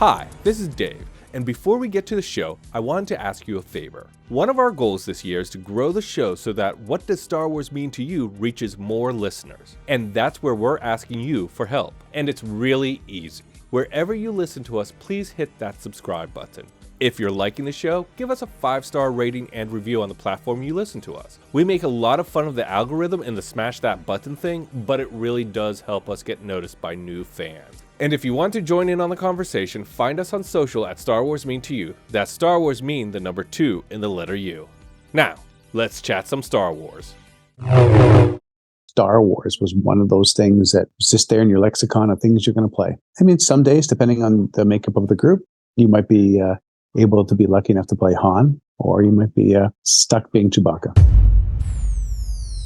Hi, this is Dave, and before we get to the show, I wanted to ask you a favor. One of our goals this year is to grow the show so that What Does Star Wars Mean to You reaches more listeners. And that's where we're asking you for help. And it's really easy. Wherever you listen to us, please hit that subscribe button. If you're liking the show, give us a 5-star rating and review on the platform you listen to us. We make a lot of fun of the algorithm and the smash that button thing, but it really does help us get noticed by new fans. And if you want to join in on the conversation, find us on social at Star Wars Mean to You. That's Star Wars Mean, the number 2 in the letter U. Now, let's chat some Star Wars. Star Wars was one of those things that was just there in your lexicon of things you're going to play. I mean, some days, depending on the makeup of the group, you might be able to be lucky enough to play Han, or you might be stuck being Chewbacca.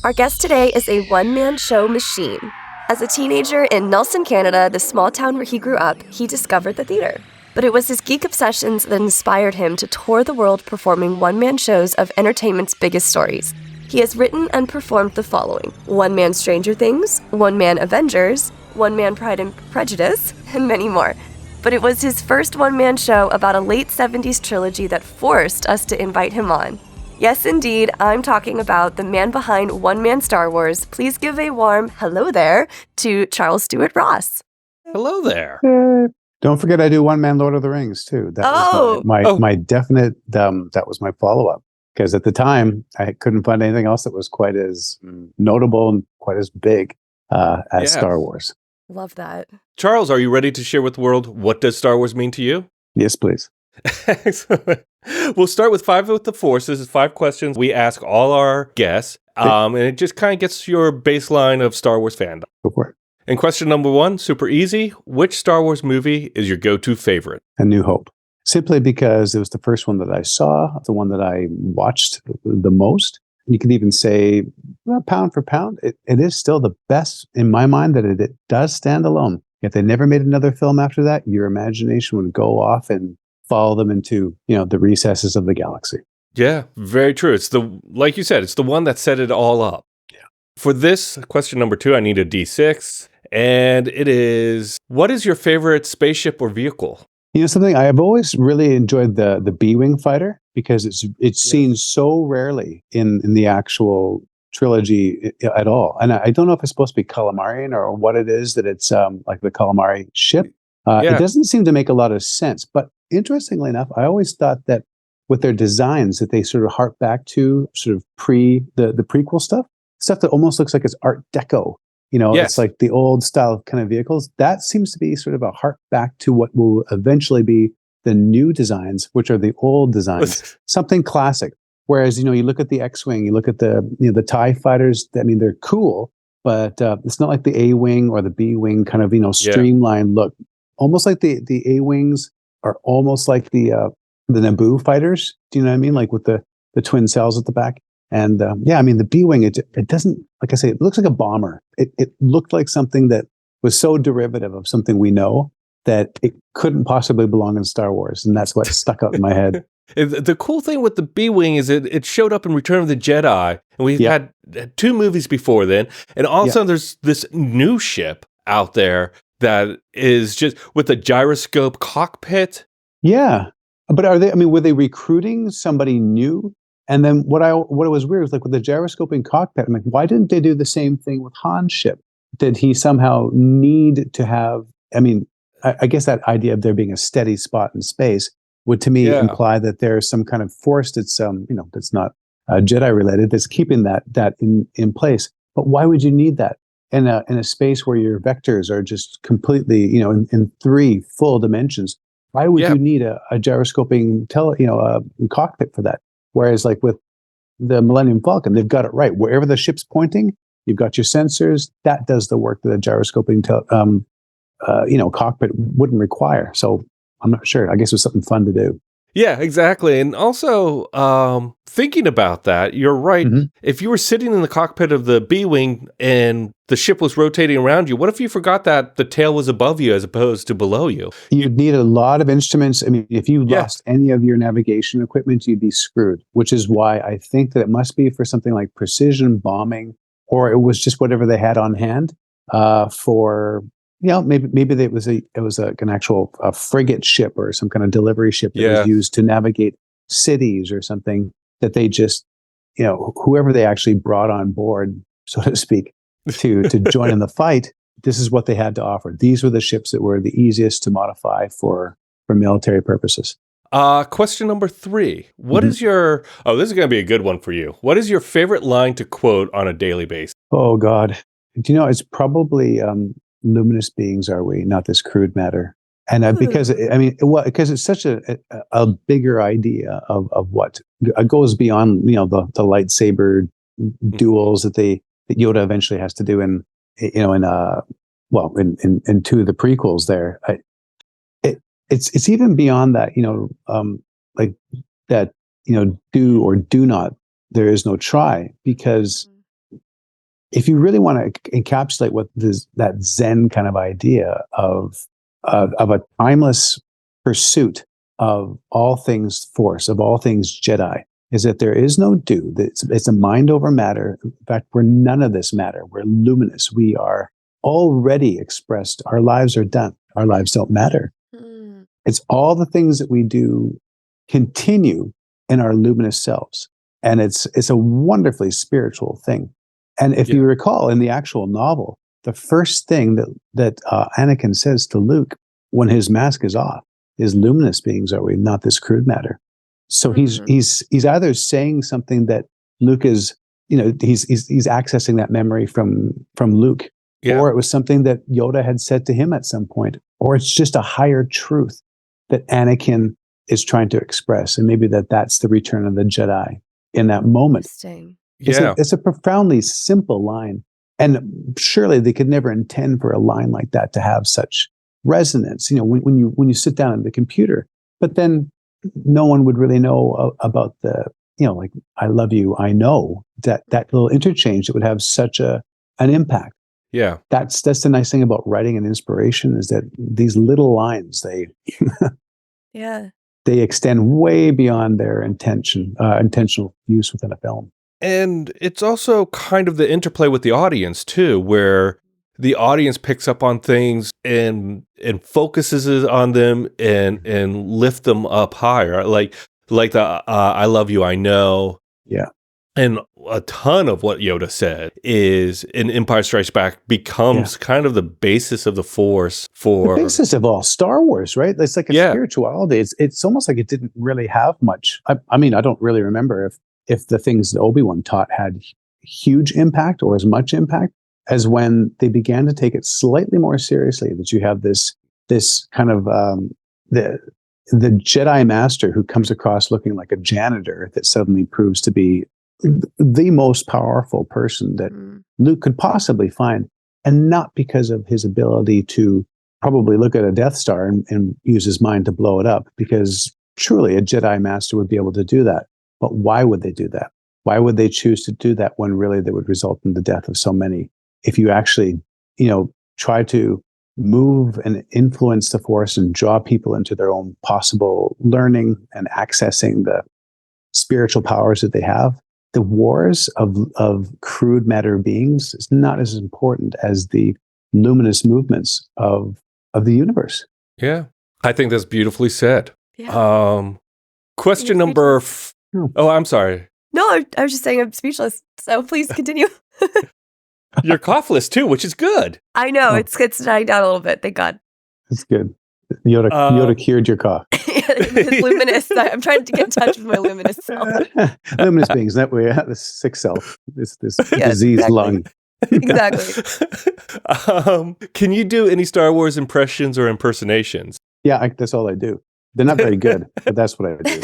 Our guest today is a one-man show machine. As a teenager in Nelson, Canada, the small town where he grew up, he discovered the theater. But it was his geek obsessions that inspired him to tour the world performing one-man shows of entertainment's biggest stories. He has written and performed the following: One Man Stranger Things, One Man Avengers, One Man Pride and Prejudice, and many more. But it was his first one-man show about a late 70s trilogy that forced us to invite him on. Yes, indeed, I'm talking about the man behind One Man Star Wars. Please give a warm hello there to Charles Stuart Ross. Hello there. Don't forget I do One Man Lord of the Rings, too. That was my definite, that was my follow-up. Because at the time, I couldn't find anything else that was quite as notable and quite as big as Star Wars. Love that. Charles, are you ready to share with the world what does Star Wars mean to you? Yes, please. Excellent. We'll start with 5 with the Force. This is 5 questions we ask all our guests, and it just kind of gets your baseline of Star Wars fandom. Go for it. And question number 1, super easy. Which Star Wars movie is your go-to favorite? A New Hope. Simply because it was the first one that I saw, the one that I watched the most. You could even say, well, pound for pound, it is still the best in my mind that it does stand alone. If they never made another film after that, your imagination would go off and follow them into, the recesses of the galaxy. Yeah, very true. It's like you said, it's the one that set it all up. Yeah. For this, question number 2, I need a D6. And it is, what is your favorite spaceship or vehicle? Something I've always really enjoyed the B-Wing fighter because it's seen so rarely in the actual trilogy at all. And I don't know if it's supposed to be Calamarian or what it is that it's like the Calamari ship. It doesn't seem to make a lot of sense. But interestingly enough, I always thought that with their designs that they sort of hark back to sort of the prequel stuff that almost looks like it's Art Deco. It's like the old style kind of vehicles. That seems to be sort of a hark back to what will eventually be the new designs, which are the old designs, something classic. Whereas, you look at the X-Wing, you look at the TIE fighters, I mean, they're cool, but it's not like the A-Wing or the B-Wing kind of, streamlined look. Almost like the A-Wings are almost like the Naboo fighters. Do you know what I mean? Like with the twin cells at the back. And I mean, the B-Wing, it doesn't, like I say, it looks like a bomber. It looked like something that was so derivative of something we know that it couldn't possibly belong in Star Wars. And that's what stuck out in my head. The cool thing with the B-Wing is it showed up in Return of the Jedi. And we've had 2 movies before then. And all of a sudden there's this new ship out there that is just with a gyroscope cockpit. Yeah. But were they recruiting somebody new? And then what was weird was like with the gyroscoping cockpit, I'm like, why didn't they do the same thing with Han's ship? Did he somehow need to have, I guess that idea of there being a steady spot in space would to me imply that there's some kind of force that's, that's not Jedi related, that's keeping that in place. But why would you need that in a space where your vectors are just completely, in 3 full dimensions? Why would you need a gyroscoping cockpit for that? Whereas like with the Millennium Falcon, they've got it right. Wherever the ship's pointing, you've got your sensors. That does the work that a gyroscoping cockpit wouldn't require. So I'm not sure. I guess it was something fun to do. Yeah, exactly. And also, thinking about that, you're right. Mm-hmm. If you were sitting in the cockpit of the B-Wing and the ship was rotating around you, what if you forgot that the tail was above you as opposed to below you? You'd need a lot of instruments. If you lost any of your navigation equipment, you'd be screwed, which is why I think that it must be for something like precision bombing, or it was just whatever they had on hand for maybe it was an actual frigate ship or some kind of delivery ship that was used to navigate cities or something that they just, whoever they actually brought on board, so to speak, to join in the fight, this is what they had to offer. These were the ships that were the easiest to modify for military purposes. Question number 3. What is your, this is going to be a good one for you. What is your favorite line to quote on a daily basis? Oh, God. It's probably luminous beings are we, not this crude matter. And because it's such a bigger idea of what goes beyond, the lightsaber duels that Yoda eventually has to do in two of the prequels there. It's even beyond that, like that, do or do not, there is no try, because if you really want to encapsulate what that Zen kind of idea of a timeless pursuit of all things Force, of all things Jedi, is that there is no do. It's a mind over matter. In fact, we're none of this matter. We're luminous. We are already expressed. Our lives are done. Our lives don't matter. It's all the things that we do continue in our luminous selves. And it's a wonderfully spiritual thing. And if you recall in the actual novel, the first thing that Anakin says to Luke when his mask is off is, luminous beings are we, not this crude matter. So he's either saying something that Luke is, he's accessing that memory from Luke, or it was something that Yoda had said to him at some point, or it's just a higher truth that Anakin is trying to express. And maybe that's the return of the Jedi in that moment. Interesting. It's a profoundly simple line. And surely they could never intend for a line like that to have such resonance, when you sit down at the computer. But then no one would really know about the, like, I love you, I know, that little interchange that would have such an impact. Yeah. That's the nice thing about writing and inspiration, is that these little lines, they extend way beyond their intentional use within a film. And it's also kind of the interplay with the audience too, where the audience picks up on things and focuses on them and lift them up higher. Like the I love you, I know. Yeah. And a ton of what Yoda said is in Empire Strikes Back becomes kind of the basis of the Force for... The basis of all Star Wars, right? It's like a spirituality. It's almost like it didn't really have much. I mean, I don't really remember if the things that Obi-Wan taught had huge impact or as much impact as when they began to take it slightly more seriously, that you have this kind of the Jedi Master who comes across looking like a janitor that suddenly proves to be the most powerful person that Luke could possibly find, and not because of his ability to probably look at a Death Star and use his mind to blow it up, because surely a Jedi Master would be able to do that. But why would they do that? Why would they choose to do that when really that would result in the death of so many? If you actually, try to move and influence the Force and draw people into their own possible learning and accessing the spiritual powers that they have, the wars of crude matter beings is not as important as the luminous movements of the universe. Yeah, I think that's beautifully said. Yeah. Question number... Oh, I'm sorry. No, I was just saying I'm speechless. So please continue. You're coughless too, which is good. I know. It's dying down a little bit. Thank God. That's good. Yoda cured your cough. It's luminous. I'm trying to get in touch with my luminous self. Luminous beings, that way, the sick self, this diseased lung. Exactly. Can you do any Star Wars impressions or impersonations? Yeah, that's all I do. They're not very good, but that's what I do.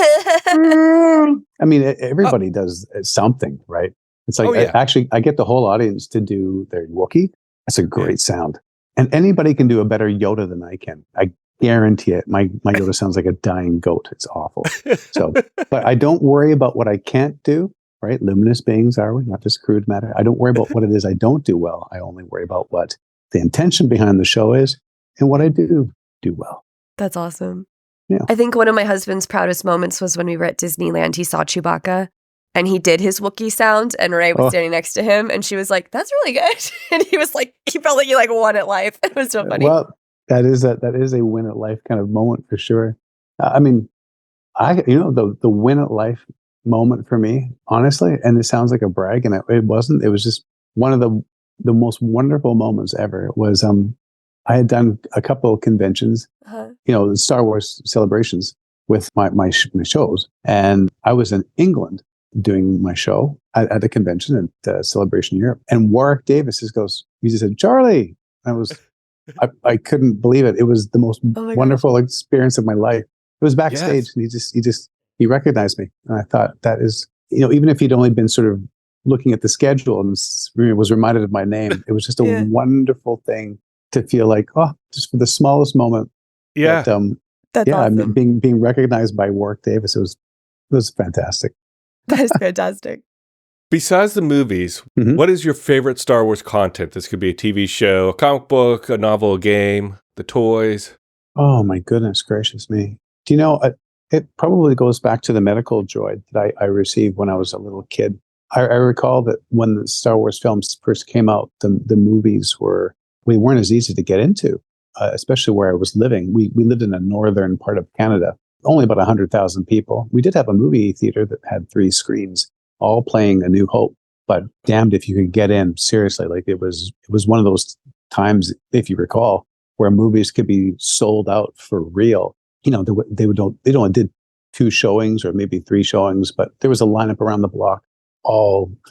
I mean, everybody does something, right? It's like, I get the whole audience to do their Wookiee. That's a great sound. And anybody can do a better Yoda than I can. I guarantee it. My Yoda sounds like a dying goat. It's awful. So, but I don't worry about what I can't do, right? Luminous beings are we, not just crude matter. I don't worry about what it is I don't do well. I only worry about what the intention behind the show is and what I do well. That's awesome. Yeah. I think one of my husband's proudest moments was when we were at Disneyland. He saw Chewbacca and he did his Wookiee sound, and Ray was Oh. standing next to him, and she was like, "That's really good." And he was like, he felt like he like won at life. It was so funny. Well, that is a win at life kind of moment for sure. I mean, the win at life moment for me, honestly, and it sounds like a brag, and it wasn't. It was just one of the most wonderful moments ever. Was I had done a couple of conventions, the Star Wars celebrations with my shows, and I was in England doing my show at a convention at Celebration Europe, and Warwick Davis he just said, "Charlie," I couldn't believe it. It was the most wonderful experience of my life. It was backstage, and he recognized me, and I thought that is, even if he'd only been sort of looking at the schedule and was reminded of my name, it was just a wonderful thing to feel like, just for the smallest moment. Yeah, that's awesome. Being recognized by Warwick Davis, it was fantastic. That is fantastic. Besides the movies, what is your favorite Star Wars content? This could be a TV show, a comic book, a novel, a game, the toys. Oh my goodness gracious me! Do you know? It probably goes back to the medical droid that I received when I was a little kid. I recall that when the Star Wars films first came out, the movies weren't as easy to get into, especially where I was living. We lived in a northern part of Canada, only about 100,000 people. We did have a movie theater that had 3 screens, all playing A New Hope, but damned if you could get in. Seriously, like it was one of those times, if you recall, where movies could be sold out for real. They only did 2 showings or maybe 3 showings, but there was a lineup around the block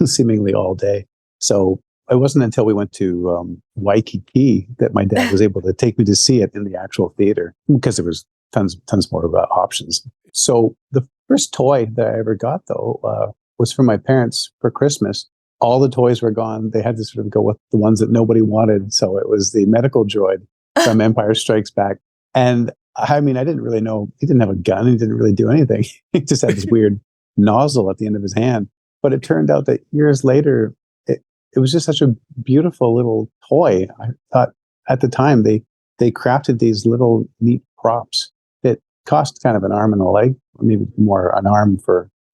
seemingly all day. So it wasn't until we went to Waikiki that my dad was able to take me to see it in the actual theater, because there was tons more options. So the first toy that I ever got, though, was from my parents for Christmas. All the toys were gone. They had to sort of go with the ones that nobody wanted. So it was the medical droid from Empire Strikes Back. And I mean, I didn't really know. He didn't have a gun. He didn't really do anything. He just had this weird nozzle at the end of his hand. But it turned out that years later, it was just such a beautiful little toy. I thought at the time they crafted these little neat props that cost kind of an arm and a leg, or maybe more an arm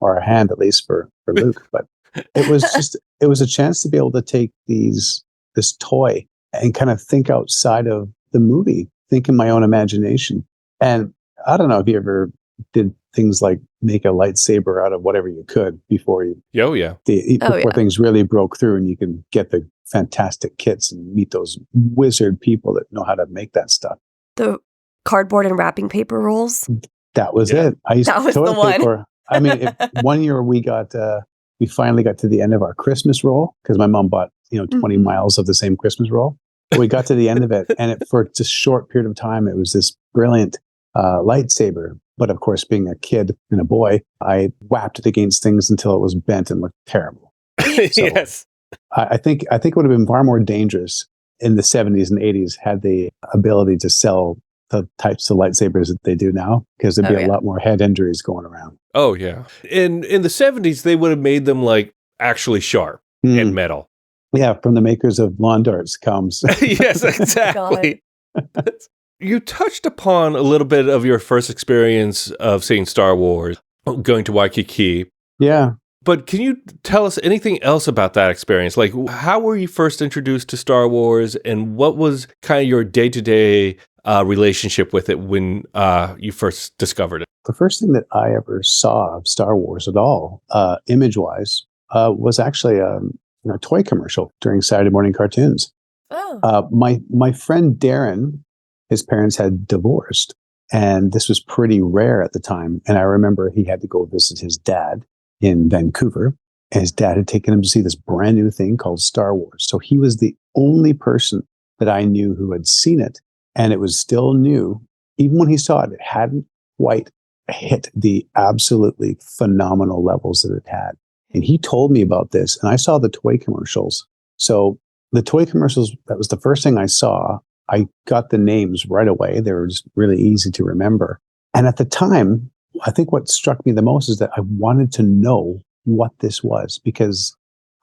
or a hand at least for Luke. But it was a chance to be able to take this toy and kind of think outside of the movie, think in my own imagination. And I don't know if you ever did things like make a lightsaber out of whatever you could before things really broke through, and you can get the fantastic kits and meet those wizard people that know how to make that stuff. The cardboard and wrapping paper rolls. That was it. I used that was toilet the one. paper. I mean, one year we finally got to the end of our Christmas roll, because my mom bought 20 miles of the same Christmas roll. We got to the end of it, and for just a short period of time, it was this brilliant lightsaber. But of course, being a kid and a boy, I whapped it against things until it was bent and looked terrible. So Yes. I think it would have been far more dangerous in the 70s and 80s had the ability to sell the types of lightsabers that they do now, because there'd be a lot more head injuries going around. Oh, yeah. In the 70s, they would have made them like actually sharp and metal. Yeah, from the makers of lawn darts comes. Yes, exactly. You touched upon a little bit of your first experience of seeing Star Wars, going to Waikiki. Yeah. But can you tell us anything else about that experience? Like, how were you first introduced to Star Wars, and what was kind of your day-to-day relationship with it when you first discovered it? The first thing that I ever saw of Star Wars at all, image-wise, was actually a toy commercial during Saturday morning cartoons. Oh. My friend Darren, his parents had divorced, and this was pretty rare at the time. And I remember he had to go visit his dad in Vancouver, and his dad had taken him to see this brand new thing called Star Wars. So he was the only person that I knew who had seen it, and it was still new. Even when he saw it, it hadn't quite hit the absolutely phenomenal levels that it had. And he told me about this, and I saw the toy commercials. So the toy commercials, that was the first thing I saw. I got the names right away. They were just really easy to remember. And at the time, I think what struck me the most is that I wanted to know what this was, because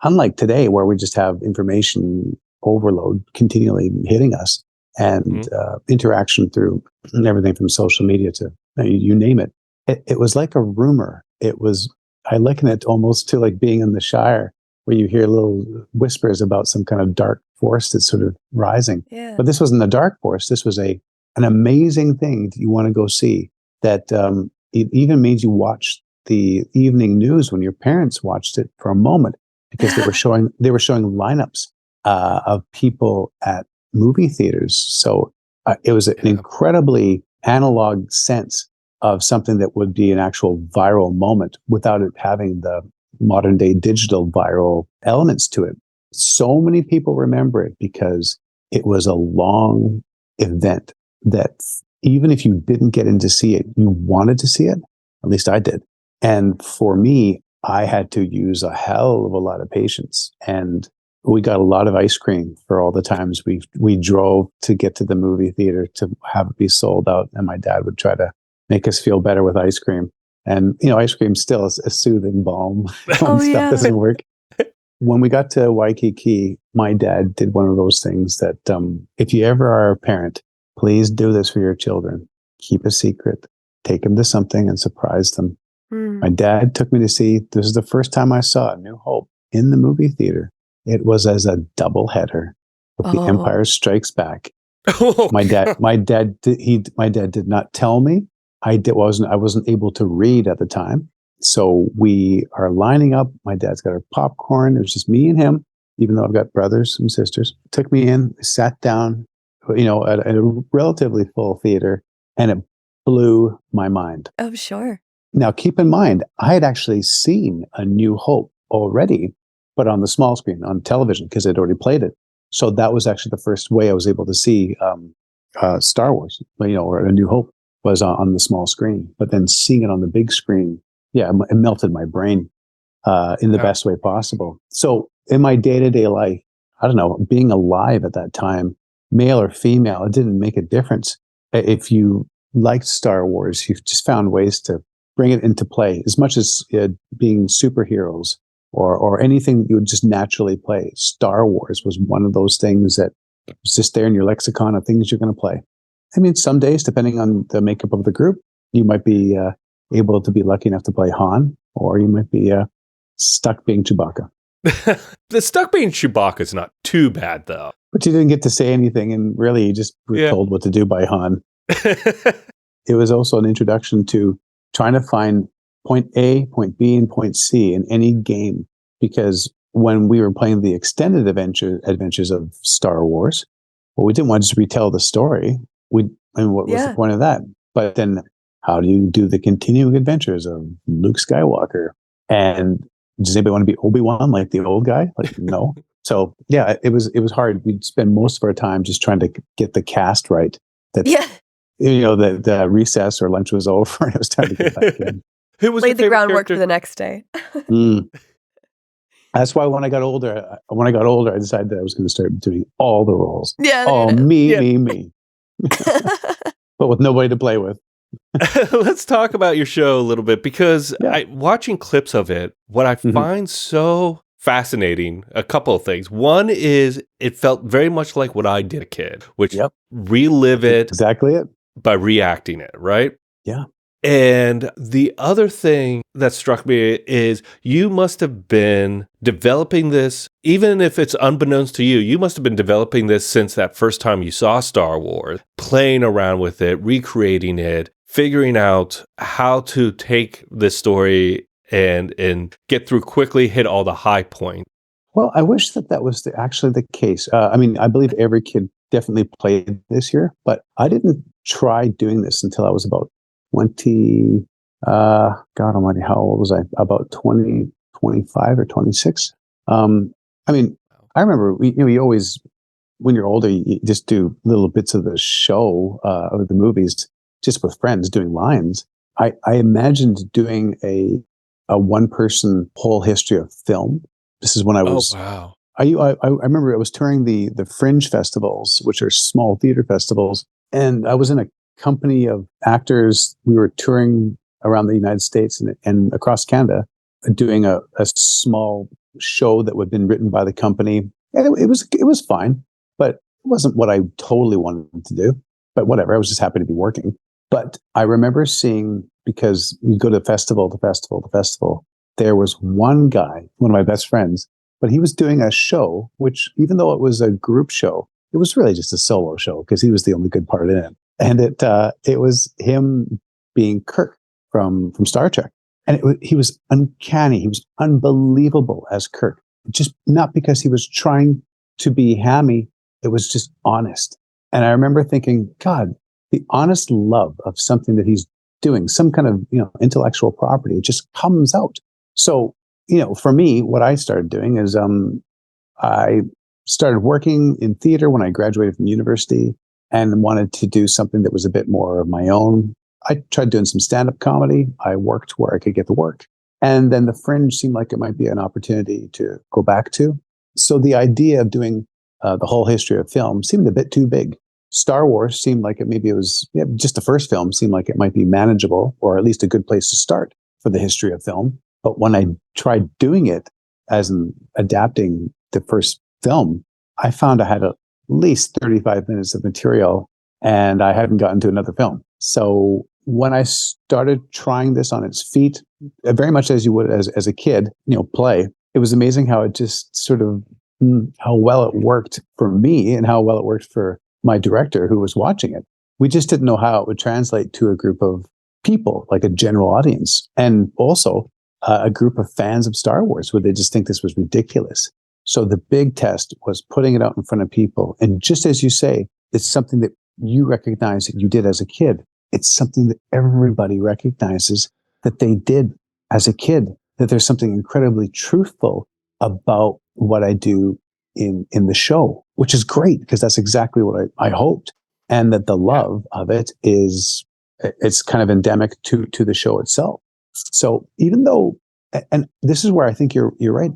unlike today, where we just have information overload continually hitting us, and interaction through everything from social media to you name it, it was like a rumor. It was I liken it almost to like being in the Shire, where you hear little whispers about some kind of dark force that's sort of rising. Yeah. But this wasn't a dark force. This was an amazing thing that you want to go see. That it even means you watch the evening news when your parents watched it for a moment, because they were showing lineups of people at movie theaters. So it was an incredibly analog sense of something that would be an actual viral moment without it having the modern day digital viral elements to it. So many people remember it because it was a long event that even if you didn't get in to see it, you wanted to see it. At least I did. And for me, I had to use a hell of a lot of patience. And we got a lot of ice cream for all the times we drove to get to the movie theater to have it be sold out. And my dad would try to make us feel better with ice cream. And, ice cream still is a soothing balm when stuff doesn't work. When we got to Waikiki, my dad did one of those things that if you ever are a parent, please do this for your children. Keep a secret. Take them to something and surprise them. My dad took me to see, this is the first time I saw A New Hope in the movie theater. It was as a double header with The Empire Strikes Back. My dad did not tell me. I wasn't able to read at the time. So we are lining up. My dad's got our popcorn. It was just me and him, even though I've got brothers and sisters. Took me in, sat down, at a relatively full theater, and it blew my mind. Oh, sure. Now, keep in mind, I had actually seen A New Hope already, but on the small screen, on television, because I'd already played it. So that was actually the first way I was able to see Star Wars, or A New Hope was on the small screen. But then seeing it on the big screen, it melted my brain in the best way possible. So in my day-to-day life, I don't know, being alive at that time, male or female, it didn't make a difference. If you liked Star Wars, you've just found ways to bring it into play, as much as being superheroes or anything that you would just naturally play. Star Wars was one of those things that was just there in your lexicon of things you're going to play. I mean, some days, depending on the makeup of the group, you might be able to be lucky enough to play Han, or you might be stuck being Chewbacca. The stuck being Chewbacca is not too bad, though. But you didn't get to say anything, and really you just were told what to do by Han. It was also an introduction to trying to find point A, point B, and point C in any game. Because when we were playing the extended adventures of Star Wars, well, we didn't want to just retell the story. What was the point of that? But then how do you do the continuing adventures of Luke Skywalker? And does anybody want to be Obi-Wan like the old guy? Like, no. So yeah, it was hard. We'd spend most of our time just trying to get the cast right. The recess or lunch was over and it was time to get back in. Laid the groundwork for the next day. That's why when I got older, I decided that I was going to start doing all the roles. Yeah. Me. But with nobody to play with. Let's talk about your show a little bit, because watching clips of it, what I find so fascinating, a couple of things. One is it felt very much like what I did a kid, which relive it. Exactly it. By reacting it, right? Yeah. And the other thing that struck me is you must have been developing this, even if it's unbeknownst to you, you must have been developing this since that first time you saw Star Wars, playing around with it, recreating it, figuring out how to take this story and get through quickly, hit all the high points. Well, I wish that was actually the case. I believe every kid definitely played this year, but I didn't try doing this until I was about 20, God almighty, how old was I? About 20, 25 or 26. I remember, you always, when you're older, you just do little bits of the show, of the movies, just with friends doing lines. I imagined doing a one-person whole history of film. This is when I was... Oh, wow. I remember I was touring the Fringe festivals, which are small theater festivals, and I was in a company of actors. We were touring around the United States and across Canada, doing a small show that had been written by the company. And it was fine, but it wasn't what I totally wanted to do. But whatever, I was just happy to be working. But I remember seeing, because you go to festival to festival to festival, there was one guy, one of my best friends, but he was doing a show, which even though it was a group show, it was really just a solo show because he was the only good part in it. And it was him being Kirk from Star Trek. And he was uncanny. He was unbelievable as Kirk. Just not because he was trying to be hammy. It was just honest. And I remember thinking, God, the honest love of something that he's doing, some kind of, intellectual property, it just comes out. So, for me, what I started doing is I started working in theater when I graduated from university and wanted to do something that was a bit more of my own. I tried doing some stand-up comedy. I worked where I could get the work. And then the Fringe seemed like it might be an opportunity to go back to. So the idea of doing the whole history of film seemed a bit too big. Star Wars seemed like just the first film seemed like it might be manageable, or at least a good place to start for the history of film. But when I tried doing it as in adapting the first film, I found I had at least 35 minutes of material and I hadn't gotten to another film. So when I started trying this on its feet, very much as you would as a kid, play, it was amazing how it just sort of, how well it worked for me and how well it worked for my director who was watching it. We just didn't know how it would translate to a group of people, like a general audience, and also a group of fans of Star Wars, where they just think this was ridiculous. So the big test was putting it out in front of people. And just as you say, it's something that you recognize that you did as a kid. It's something that everybody recognizes that they did as a kid, that there's something incredibly truthful about what I do in the show, which is great because that's exactly what I hoped. And that the love of it it's kind of endemic to the show itself. So even though, and this is where I think you're right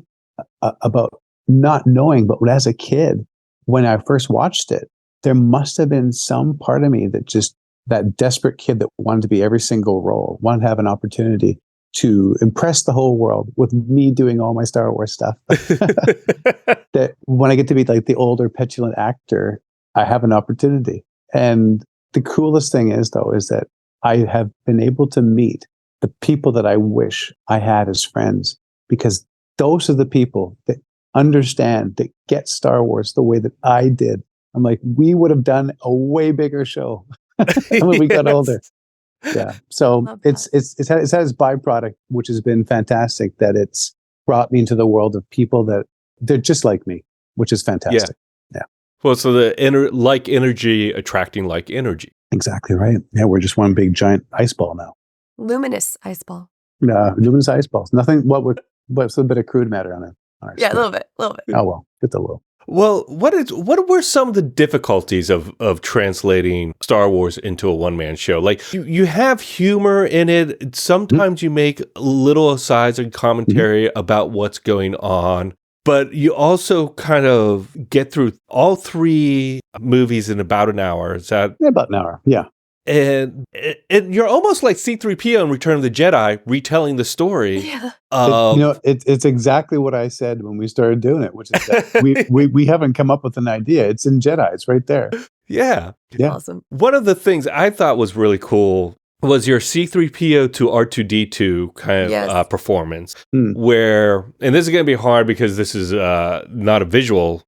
about not knowing, but as a kid, when I first watched it, there must have been some part of me that desperate kid that wanted to be every single role, wanted to have an opportunity to impress the whole world with me doing all my Star Wars stuff. That when I get to be like the older, petulant actor, I have an opportunity. And the coolest thing is that I have been able to meet the people that I wish I had as friends, because those are the people that understand, that get Star Wars the way that I did. I'm like, we would have done a way bigger show when we got older. Yeah. So it's had its byproduct, which has been fantastic, that it's brought me into the world of people that they're just like me, which is fantastic. Yeah. Well, so the like energy attracting like energy. Exactly right. Yeah, we're just one big giant ice ball now. Luminous ice ball. Luminous ice balls. Nothing. What's a bit of crude matter on it? Yeah, a little bit. Oh well, just a little. Well, what were some of the difficulties of translating Star Wars into a one-man show? Like, you have humor in it. Sometimes you make little asides and commentary about what's going on, but you also kind of get through all three movies in about an hour. Is that about an hour? Yeah. And you're almost like C-3PO in Return of the Jedi, retelling the story. Yeah. It's exactly what I said when we started doing it, which is that we haven't come up with an idea. It's in Jedi. It's right there. Yeah. Awesome. One of the things I thought was really cool was your C-3PO to R2-D2 kind of performance, where, and this is going to be hard because this is not a visual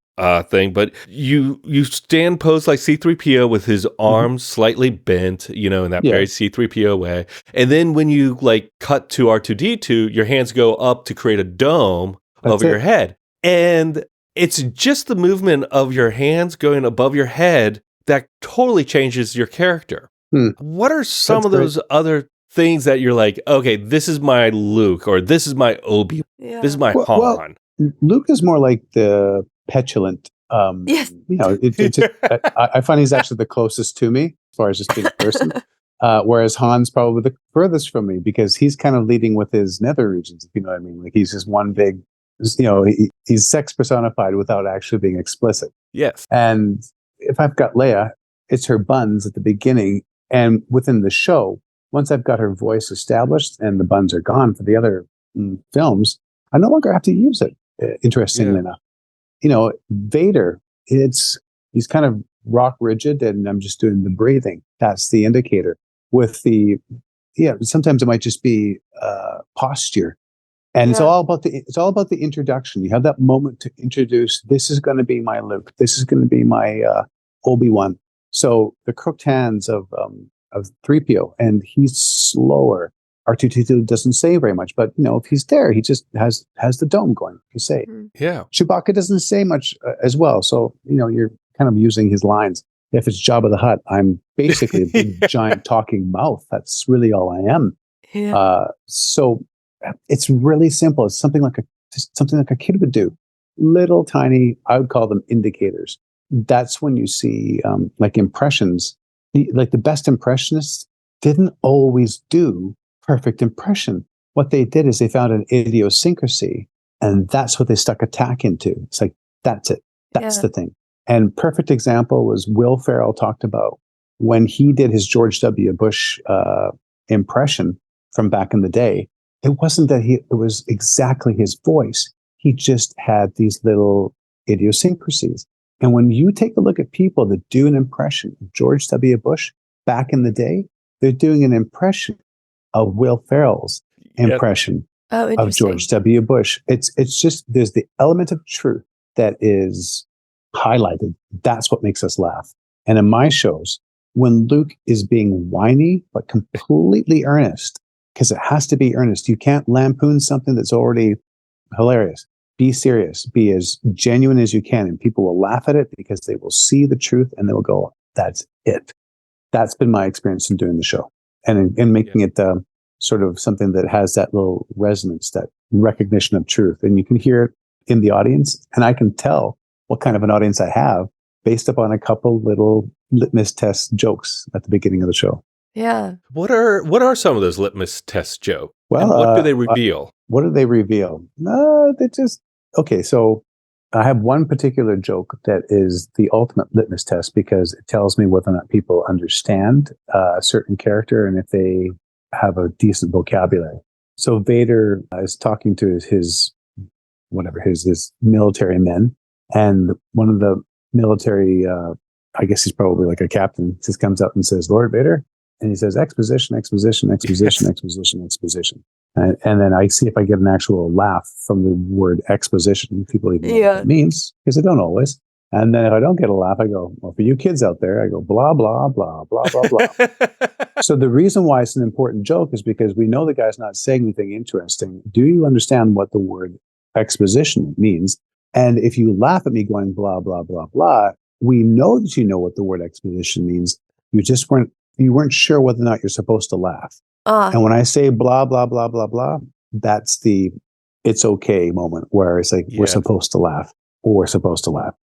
thing, but you stand posed like C-3PO with his arms slightly bent, in that very C-3PO way. And then when you like cut to R2-D2, your hands go up to create a dome over your head. And it's just the movement of your hands going above your head that totally changes your character. What are some of those other things that you're like, okay, this is my Luke, or this is my Obi, this is my Han? Well, Luke is more like the petulant. Yes. I find he's actually the closest to me as far as just being a person. Whereas Han's probably the furthest from me, because he's kind of leading with his nether regions, if you know what I mean. Like, he's just one big, he's sex personified without actually being explicit. Yes. And if I've got Leia, it's her buns at the beginning. And within the show, once I've got her voice established and the buns are gone for the other films, I no longer have to use it, interestingly enough. Vader, he's kind of rock rigid, and I'm just doing the breathing. That's the indicator. With sometimes it might just be posture. And it's all about the introduction. You have that moment to introduce, this is going to be my Luke. This is going to be my Obi-Wan. So the crooked hands of 3PO, and he's slower. R2-D2 doesn't say very much, but if he's there, he just has the dome going. You say, Yeah. Chewbacca doesn't say much as well. So you're kind of using his lines. If it's Jabba the Hutt, I'm basically a big giant talking mouth. That's really all I am. Yeah. So it's really simple. It's something like a kid would do. Little tiny, I would call them indicators. That's when you see like impressions. Like the best impressionists didn't always do perfect impression. What they did is they found an idiosyncrasy, and that's what they stuck a tack into. It's like, that's it. That's the thing. And perfect example was Will Ferrell talked about when he did his George W. Bush impression from back in the day. It wasn't that it was exactly his voice. He just had these little idiosyncrasies. And when you take a look at people that do an impression of George W. Bush back in the day, they're doing an impression of Will Ferrell's impression of George W. Bush. It's just, there's the element of truth that is highlighted. That's what makes us laugh. And in my shows, when Luke is being whiny but completely earnest, because it has to be earnest, you can't lampoon something that's already hilarious. Be serious. Be as genuine as you can, and people will laugh at it because they will see the truth and they will go, "That's it." That's been my experience in doing the show, and in making it sort of something that has that little resonance, that recognition of truth, and you can hear it in the audience, and I can tell what kind of an audience I have based upon a couple little litmus test jokes at the beginning of the show. Yeah. What are some of those litmus test jokes? Well, and what do they reveal? What do they reveal? They just, okay, so I have one particular joke that is the ultimate litmus test because it tells me whether or not people understand a certain character and if they have a decent vocabulary. So Vader is talking to his military men, and one of the military, I guess he's probably like a captain, just comes up and says, "Lord Vader," and he says, "Exposition, exposition, exposition, exposition, exposition." And then I see if I get an actual laugh from the word exposition. People even know what that means, because they don't always. And then if I don't get a laugh, I go, well, for you kids out there, I go, blah, blah, blah, blah, blah, blah. So the reason why it's an important joke is because we know the guy's not saying anything interesting. Do you understand what the word exposition means? And if you laugh at me going, blah, blah, blah, blah, we know that you know what the word exposition means. You weren't sure whether or not you're supposed to laugh. And when I say blah, blah, blah, blah, blah, that's the it's okay moment where it's like, we're supposed to laugh or we're supposed to laugh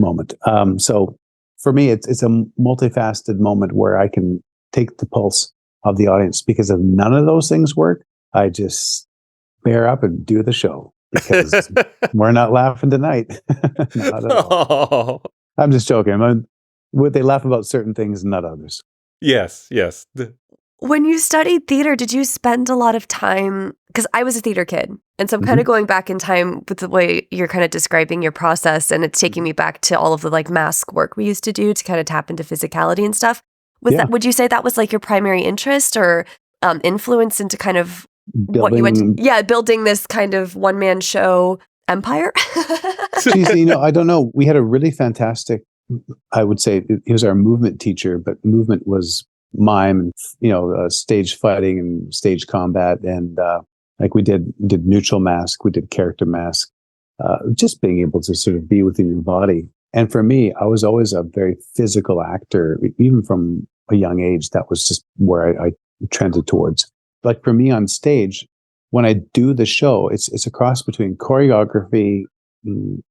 moment. So for me, it's a multifaceted moment where I can take the pulse of the audience, because if none of those things work, I just bear up and do the show, because we're not laughing tonight. Not at all. I'm just joking. Would they laugh about certain things and not others? Yes. When you studied theater, did you spend a lot of time, because I was a theater kid, and so I'm kind of going back in time with the way you're kind of describing your process, and it's taking me back to all of the like mask work we used to do to kind of tap into physicality and stuff. Would you say that was like your primary interest or influence into kind of what you went to? Yeah, building this kind of one-man show empire? Geez, I don't know. We had a really fantastic, I would say, he was our movement teacher, but movement was mime and stage fighting and stage combat, and like we did neutral mask, we did character mask, just being able to sort of be within your body. And for me, I was always a very physical actor, even from a young age. That was just where I trended towards. Like for me on stage, when I do the show, it's a cross between choreography,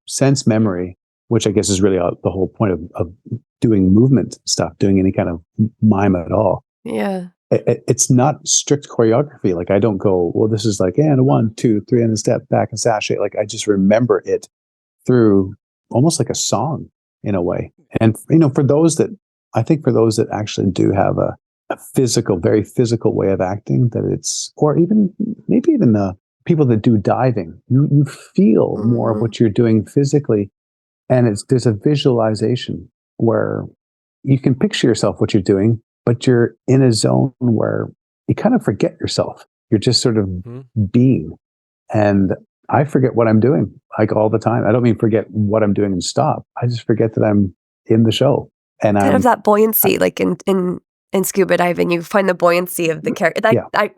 sense memory, which I guess is really the whole point of doing movement stuff, doing any kind of mime at all. Yeah. It's not strict choreography. Like I don't go, well, this is like, and 1, 2, 3, and a step back and sashay. Like I just remember it through almost like a song in a way. And, for those that actually do have a physical, very physical way of acting, that it's, or even maybe even the people that do diving, you feel more of what you're doing physically. And there's a visualization where you can picture yourself what you're doing, but you're in a zone where you kind of forget yourself. You're just sort of being. And I forget what I'm doing, like, all the time. I don't mean forget what I'm doing and stop. I just forget that I'm in the show. And Kind of that buoyancy, like in scuba diving, you find the buoyancy of the character. Yeah. I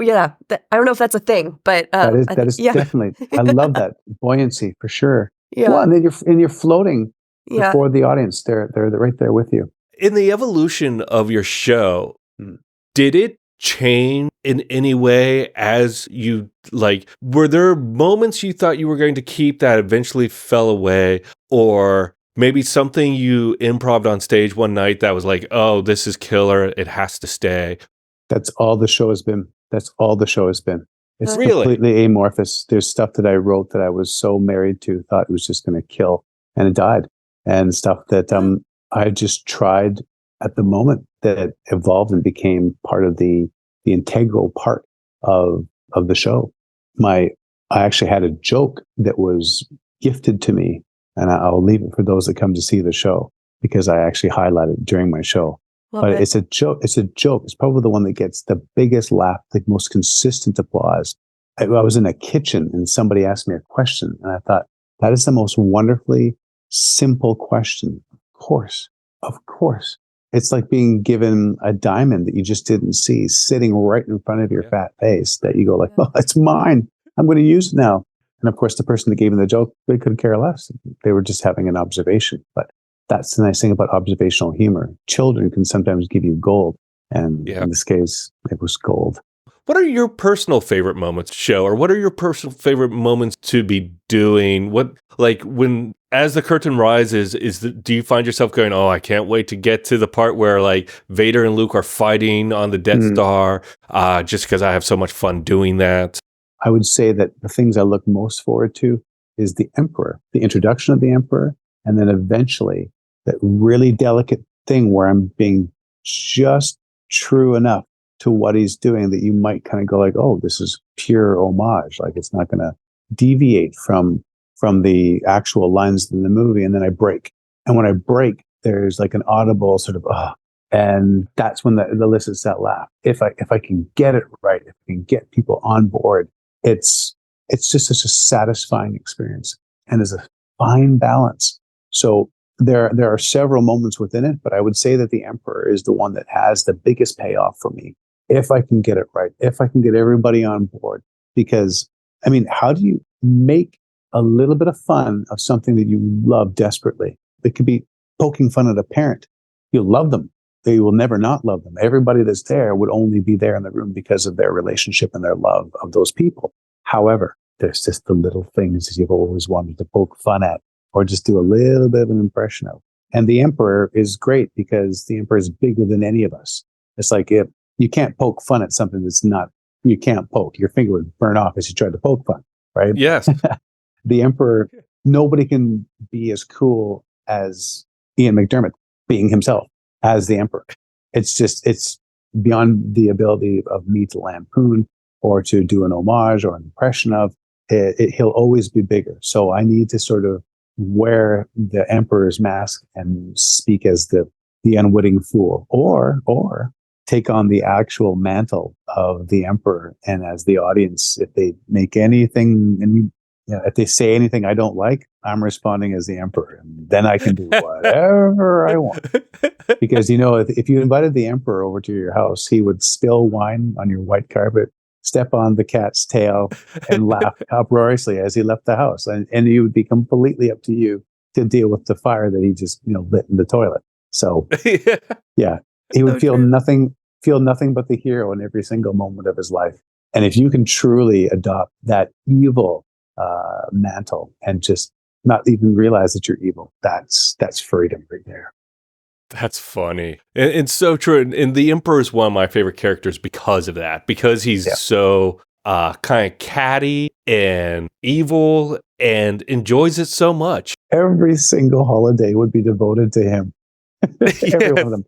don't know if that's a thing, but that is definitely. I love that buoyancy for sure. Yeah. Well, and then you're floating Yeah. before the audience. They're right there with you. In the evolution of your show, Mm. did it change in any way as you, like, were there moments you thought you were going to keep that eventually fell away, or maybe something you improv'd on stage one night that was like, oh, this is killer, it has to stay? That's all the show has been. That's all the show has been. It's Really? completely amorphous. There's stuff that I wrote that I was so married to, thought it was just going to kill, and it died. And stuff that I just tried at the moment that evolved and became part of the integral part of the show. I actually had a joke that was gifted to me, and I'll leave it for those that come to see the show, because I actually highlight it during my show. Love But it. it's a joke. It's a joke. It's probably the one that gets the biggest laugh, the most consistent applause. I was in a kitchen and somebody asked me a question, and I thought, that is the most wonderfully simple question. Of course. It's like being given a diamond that you just didn't see sitting right in front of your fat face, that you go like, oh, it's mine. I'm going to use it now. And of course, the person that gave me the joke, they couldn't care less. They were just having an observation. But that's the nice thing about observational humor. Children can sometimes give you gold. And in this case, it was gold. What are your personal favorite moments to show, or what are your personal favorite moments to be doing? What, like, when, as the curtain rises, do you find yourself going, oh, I can't wait to get to the part where, like, Vader and Luke are fighting on the Death Star, just because I have so much fun doing that? I would say that the things I look most forward to is the Emperor, the introduction of the Emperor, and then eventually that really delicate thing where I'm being just true enough to what he's doing that you might kind of go like, oh, this is pure homage. Like, it's not going to deviate from the actual lines in the movie. And then I break. And when I break, there's like an audible sort of, and that's when the elicits that laugh. If I can get it right, if I can get people on board, it's just such a satisfying experience. And there's a fine balance. So there are several moments within it, but I would say that the Emperor is the one that has the biggest payoff for me. If I can get it right, if I can get everybody on board, because I mean, how do you make a little bit of fun of something that you love desperately? It could be poking fun at a parent. You love them. They will never not love them. Everybody that's there would only be there in the room because of their relationship and their love of those people. However, there's just the little things that you've always wanted to poke fun at or just do a little bit of an impression of. And the Emperor is great because the Emperor is bigger than any of us. It's like, if you can't poke fun at something that's not, you can't poke. Your finger would burn off as you tried to poke fun, right? Yes. The Emperor, nobody can be as cool as Ian McDermott being himself as the Emperor. It's beyond the ability of me to lampoon or to do an homage or an impression of. He'll always be bigger. So I need to sort of wear the Emperor's mask and speak as the unwitting fool, or take on the actual mantle of the Emperor. And as the audience, if they make anything, and if they say anything I don't like, I'm responding as the Emperor, and then I can do whatever I want. Because if you invited the Emperor over to your house, he would spill wine on your white carpet, step on the cat's tail, and laugh uproariously as he left the house, and it would be completely up to you to deal with the fire that he just lit in the toilet. So yeah, he would feel nothing but the hero in every single moment of his life. And if you can truly adopt that evil mantle and just not even realize that you're evil, that's freedom right there. That's funny. And so true. And the Emperor is one of my favorite characters because of that, because he's so kind of catty and evil and enjoys it so much. Every single holiday would be devoted to him. Every one of them.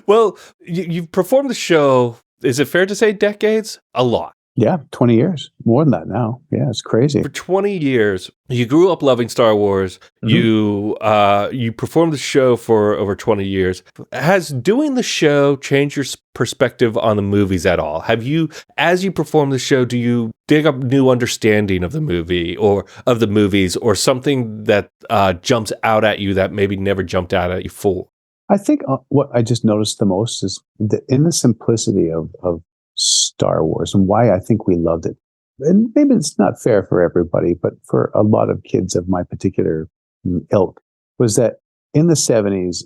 Well, you've performed the show, is it fair to say decades? A lot. Yeah, 20 years. More than that now. Yeah, it's crazy. For 20 years, you grew up loving Star Wars. You performed the show for over 20 years. Has doing the show changed your perspective on the movies at all? Have you, as you perform the show, do you dig up new understanding of the movie or of the movies, or something that jumps out at you that maybe never jumped out at you before? I think what I just noticed the most is in the simplicity of Star Wars and why I think we loved it. And maybe it's not fair for everybody, but for a lot of kids of my particular ilk, was that in the 70s,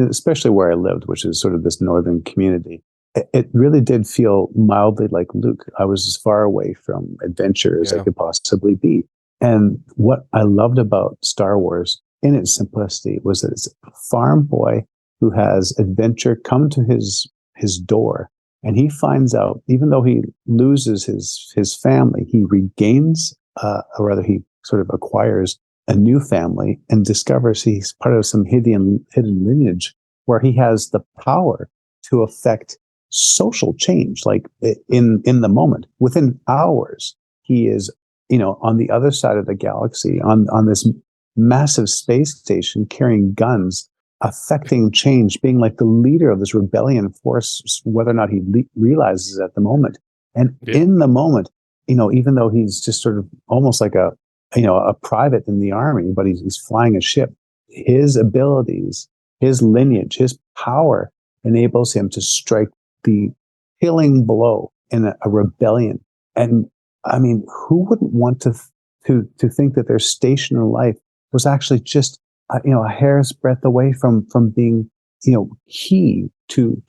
especially where I lived, which is sort of this northern community, it really did feel mildly like Luke. I was as far away from adventure as I could possibly be. And what I loved about Star Wars in its simplicity was that it's a farm boy who has adventure come to his door. And he finds out, even though he loses his family, he regains, or rather he sort of acquires a new family and discovers he's part of some hidden lineage where he has the power to affect social change. Like in the moment, within hours, he is, on the other side of the galaxy, on this massive space station carrying guns, affecting change, being like the leader of this rebellion force, whether or not he realizes it at the moment. And in the moment, even though he's just sort of almost like a private in the army, but he's flying a ship, his abilities, his lineage, his power enables him to strike the killing blow in a rebellion. And I mean, who wouldn't want to think that their station in life was actually just a hair's breadth away from being, key to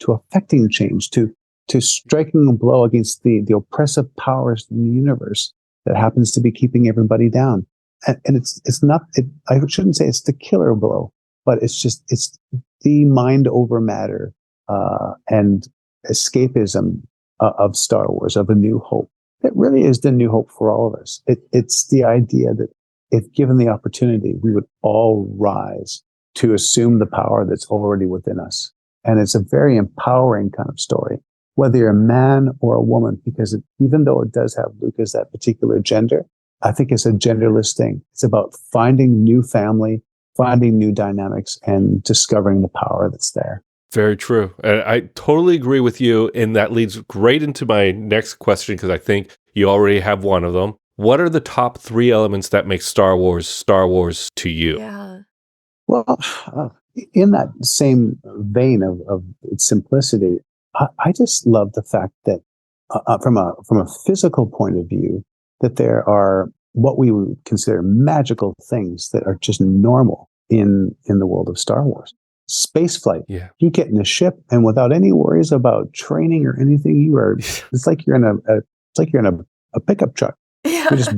affecting change, to striking a blow against the oppressive powers in the universe that happens to be keeping everybody down. And it's not, I shouldn't say it's the killer blow, but it's the mind over matter, and escapism of Star Wars, of A New Hope. It really is the new hope for all of us. It's the idea that if given the opportunity, we would all rise to assume the power that's already within us. And it's a very empowering kind of story, whether you're a man or a woman, because even though it does have Luke as that particular gender, I think it's a genderless thing. It's about finding new family, finding new dynamics, and discovering the power that's there. Very true. And I totally agree with you. And that leads great into my next question, because I think you already have one of them. What are the top 3 elements that make Star Wars to you? Yeah. Well, in that same vein of its simplicity, I just love the fact that from a physical point of view, that there are what we would consider magical things that are just normal in the world of Star Wars. Space flight. Yeah. You get in a ship and without any worries about training or anything, it's like you're in a pickup truck. Yeah. You're just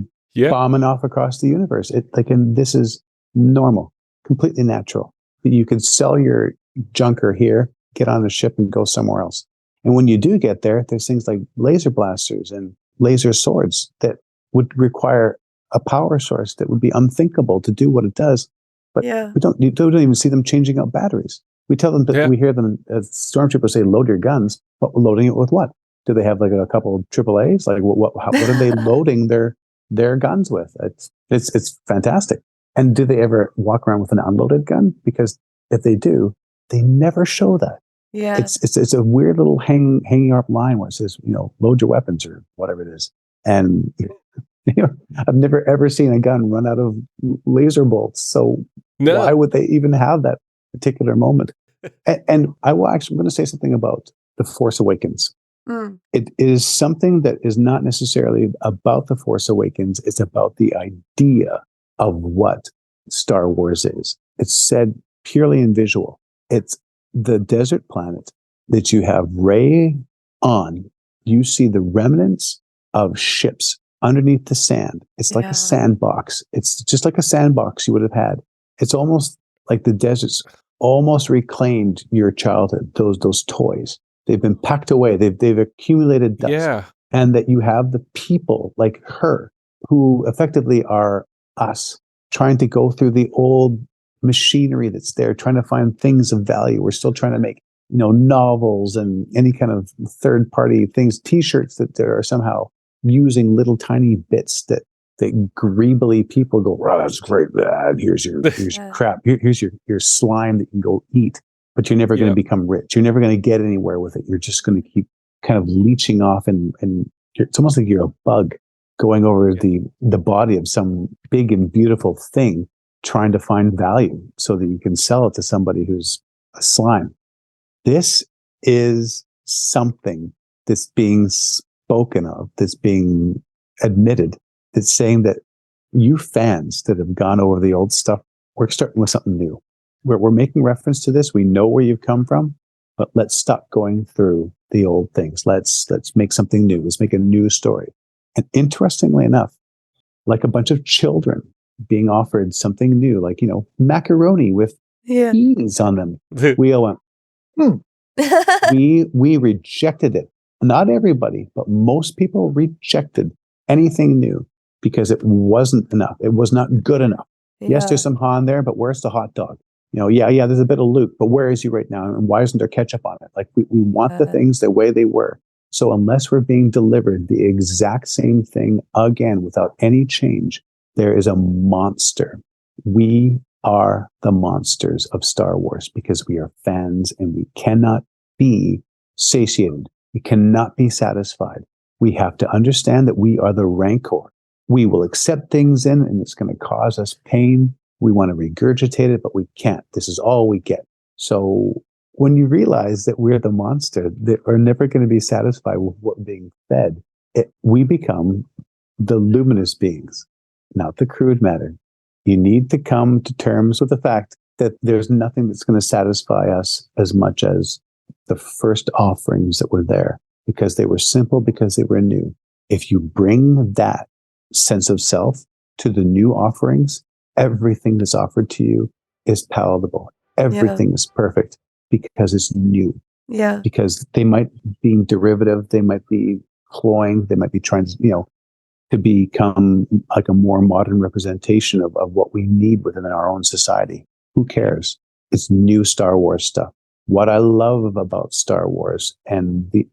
bombing off across the universe. And this is normal, completely natural. You can sell your junker here, get on a ship and go somewhere else. And when you do get there, there's things like laser blasters and laser swords that would require a power source that would be unthinkable to do what it does. But you don't even see them changing out batteries. We tell them that we hear them as stormtroopers say, load your guns, but we're loading it with what? Do they have like a couple of AAAs? Like what are they loading their guns with? It's fantastic. And do they ever walk around with an unloaded gun? Because if they do, they never show that. Yeah. It's a weird little hanging up line where it says, load your weapons or whatever it is. And I've never ever seen a gun run out of laser bolts. So why would they even have that particular moment? And I'm going to say something about The Force Awakens. It is something that is not necessarily about The Force Awakens. It's about the idea of what Star Wars is. It's said purely in visual. It's the desert planet that you have Rey on. You see the remnants of ships underneath the sand. It's like a sandbox. It's just like a sandbox you would have had. It's almost like the desert's almost reclaimed your childhood, those toys. They've been packed away. They've accumulated dust. Yeah. And that you have the people like her who effectively are us trying to go through the old machinery that's there, trying to find things of value. We're still trying to make novels and any kind of third party things, t-shirts that are somehow using little tiny bits that greebly people go, "Wow, that's great, man. Here's your crap. Here's your slime that you can go eat." But you're never going to become rich. You're never going to get anywhere with it. You're just going to keep kind of leeching off, and it's almost like you're a bug going over the body of some big and beautiful thing, trying to find value so that you can sell it to somebody who's a slime. This is something that's being spoken of, that's being admitted, that's saying that you fans that have gone over the old stuff, we're starting with something new. We're making reference to this. We know where you've come from, but let's stop going through the old things. Let's make something new. Let's make a new story. And interestingly enough, like a bunch of children being offered something new, like, macaroni with peas on them. We all went, we rejected it. Not everybody, but most people rejected anything new because it wasn't enough. It was not good enough. Yeah. Yes, there's some Han there, but where's the hot dog? There's a bit of Luke, but where is he right now? And why isn't there ketchup on it? Like, we want the things the way they were. So unless we're being delivered the exact same thing again without any change, there is a monster. We are the monsters of Star Wars because we are fans and we cannot be satiated. We cannot be satisfied. We have to understand that we are the rancor. We will accept things in and it's going to cause us pain. We want to regurgitate it, but we can't. This is all we get. So when you realize that we're the monster, that are never going to be satisfied with what we're being fed, we become the luminous beings, not the crude matter. You need to come to terms with the fact that there's nothing that's going to satisfy us as much as the first offerings that were there, because they were simple, because they were new. If you bring that sense of self to the new offerings, everything that's offered to you is palatable. Everything is perfect because it's new. Yeah. Because they might be derivative, they might be cloying, they might be trying to, to become like a more modern representation of what we need within our own society. Who cares? It's new Star Wars stuff. What I love about Star Wars and the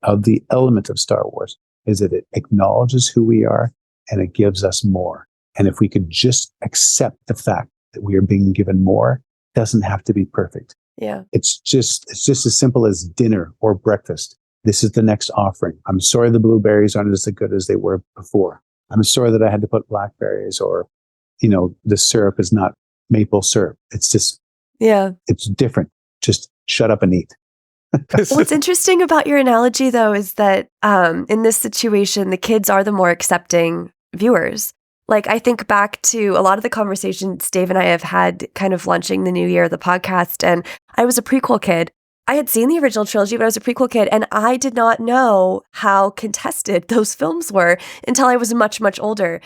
element of Star Wars is that it acknowledges who we are and it gives us more. And if we could just accept the fact that we are being given more, it doesn't have to be perfect. Yeah. It's just as simple as dinner or breakfast. This is the next offering. I'm sorry the blueberries aren't as good as they were before. I'm sorry that I had to put blackberries, or, the syrup is not maple syrup. It's just, it's different. Just shut up and eat. What's interesting about your analogy, though, is that in this situation, the kids are the more accepting viewers. Like, I think back to a lot of the conversations Dave and I have had kind of launching the new year of the podcast, and I was a prequel kid. I had seen the original trilogy, but I was a prequel kid, and I did not know how contested those films were until I was much, much older.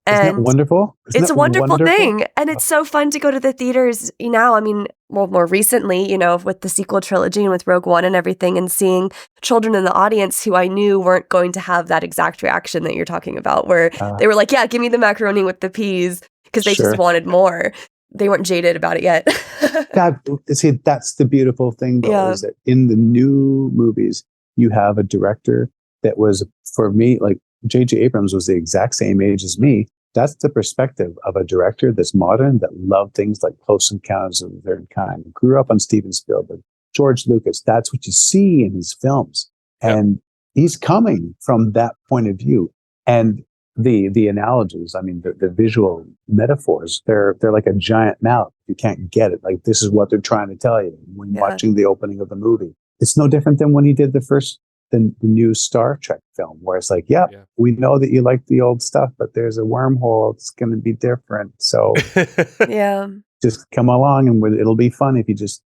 Isn't that wonderful? It's a wonderful thing. And it's so fun to go to the theaters now. I mean, more recently, with the sequel trilogy and with Rogue One and everything, and seeing children in the audience who I knew weren't going to have that exact reaction that you're talking about, where they were like, yeah, give me the macaroni with the peas, because they just wanted more. They weren't jaded about it yet. That's the beautiful thing, though, is that in the new movies, you have a director that was, for me, like J.J. Abrams was the exact same age as me. That's the perspective of a director that's modern, that loved things like Close Encounters of the Third Kind, grew up on Steven Spielberg, George Lucas. That's what you see in his films. And he's coming from that point of view. And the analogies, I mean, the visual metaphors, they're like a giant mouth. You can't get it. Like, this is what they're trying to tell you when watching the opening of the movie. It's no different than when he did the new Star Trek film, where it's like, we know that you like the old stuff, but there's a wormhole. It's going to be different. So just come along and it'll be fun if you just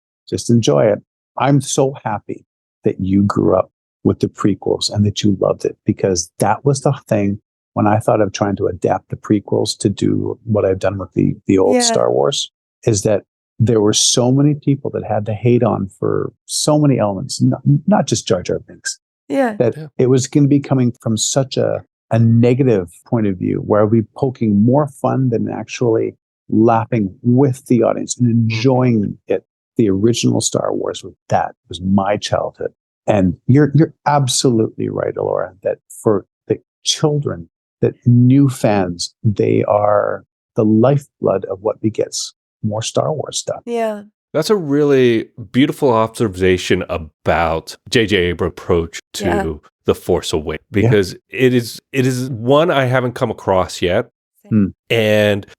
enjoy it. I'm so happy that you grew up with the prequels and that you loved it, because that was the thing when I thought of trying to adapt the prequels to do what I've done with the old Star Wars, is that there were so many people that had to hate on for so many elements, not just Jar Jar Binks. It was going to be coming from such a negative point of view, where we're poking more fun than actually laughing with the audience and enjoying it. the original Star Wars was my childhood. And you're absolutely right, Alora, that for the children, that new fans, they are the lifeblood of what begets more Star Wars stuff. Yeah. That's a really beautiful observation about J.J. Abrams' approach to The Force Awakens, because it is one I haven't come across yet,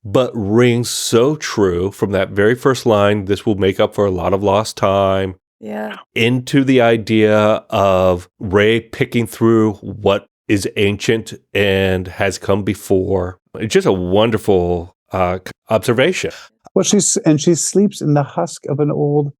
but rings so true from that very first line, this will make up for a lot of lost time, into the idea of Rey picking through what is ancient and has come before. It's just a wonderful observation. Well, she sleeps in the husk of an old,